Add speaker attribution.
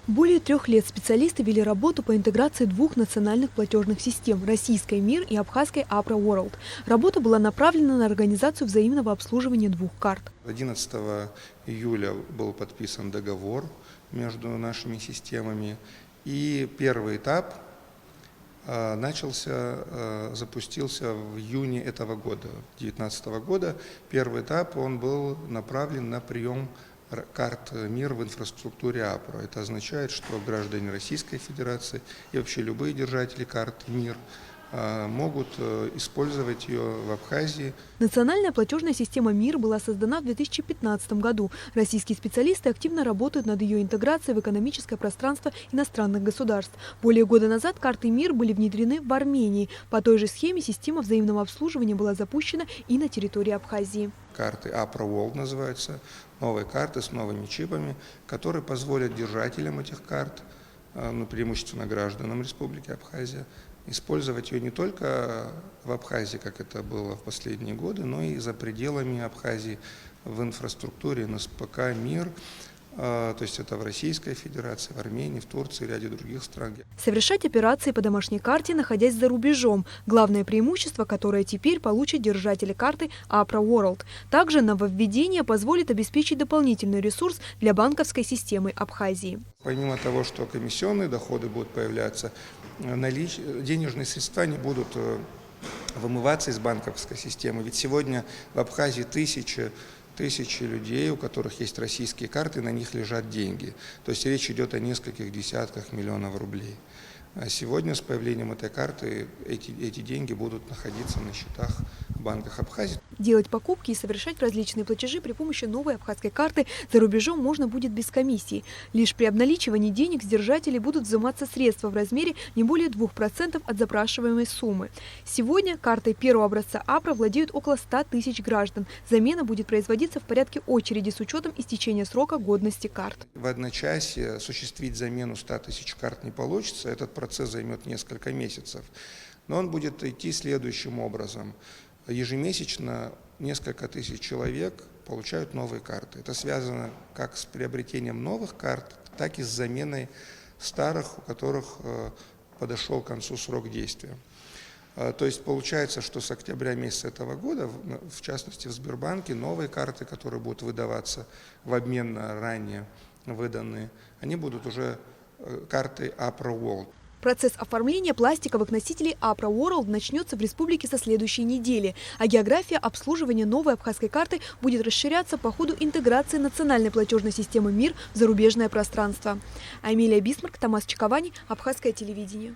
Speaker 1: Более 3 лет специалисты вели работу по интеграции двух национальных платежных систем – российской МИР и абхазской Apro World. Работа была направлена на организацию взаимного обслуживания двух карт.
Speaker 2: 11 июля был подписан договор между нашими системами, и первый этап запустился в июне этого года, 2019 года. Первый этап он был направлен на прием карт МИР в инфраструктуре Apro. Это означает, что граждане Российской Федерации и вообще любые держатели карт МИР могут использовать ее в Абхазии.
Speaker 1: Национальная платежная система МИР была создана в 2015 году. Российские специалисты активно работают над ее интеграцией в экономическое пространство иностранных государств. Более года назад карты МИР были внедрены в Армении. По той же схеме система взаимного обслуживания была запущена и на территории Абхазии.
Speaker 2: Карты Apro World называются, новые карты с новыми чипами, которые позволят держателям этих карт, преимущественно гражданам Республики Абхазия, использовать ее не только в Абхазии, как это было в последние годы, но и за пределами Абхазии в инфраструктуре НСПК МИР, то есть это в Российской Федерации, в Армении, в Турции, в ряде других стран.
Speaker 1: Совершать операции по домашней карте, находясь за рубежом. Главное преимущество, которое теперь получат держатели карты Apro World. Также нововведение позволит обеспечить дополнительный ресурс для банковской системы Абхазии.
Speaker 2: Помимо того, что комиссионные доходы будут появляться, денежные средства не будут вымываться из банковской системы. Ведь сегодня в Абхазии тысячи людей, у которых есть российские карты, на них лежат деньги. То есть речь идет о нескольких десятках миллионов рублей. А сегодня с появлением этой карты эти деньги будут находиться на счетах в банках Абхазии.
Speaker 1: Делать покупки и совершать различные платежи при помощи новой абхазской карты за рубежом можно будет без комиссии. Лишь при обналичивании денег с держателей будут взиматься средства в размере не более 2% от запрашиваемой суммы. Сегодня картой первого образца Apro владеют около 100 тысяч граждан. Замена будет производиться в порядке очереди с учетом истечения срока годности карт.
Speaker 2: В одночасье осуществить замену 100 тысяч карт не получится. Этот процесс займет несколько месяцев. Но он будет идти следующим образом. Ежемесячно несколько тысяч человек получают новые карты. Это связано как с приобретением новых карт, так и с заменой старых, у которых подошел к концу срок действия. То есть получается, что с октября месяца этого года, в частности в Сбербанке, новые карты, которые будут выдаваться в обмен на ранее выданные, они будут уже карты Apro World.
Speaker 1: Процесс оформления пластиковых носителей Apro World начнется в республике со следующей недели, а география обслуживания новой абхазской карты будет расширяться по ходу интеграции национальной платежной системы МИР в зарубежное пространство. Амелия Бисмарк, Томас Чиковани, Абхазское телевидение.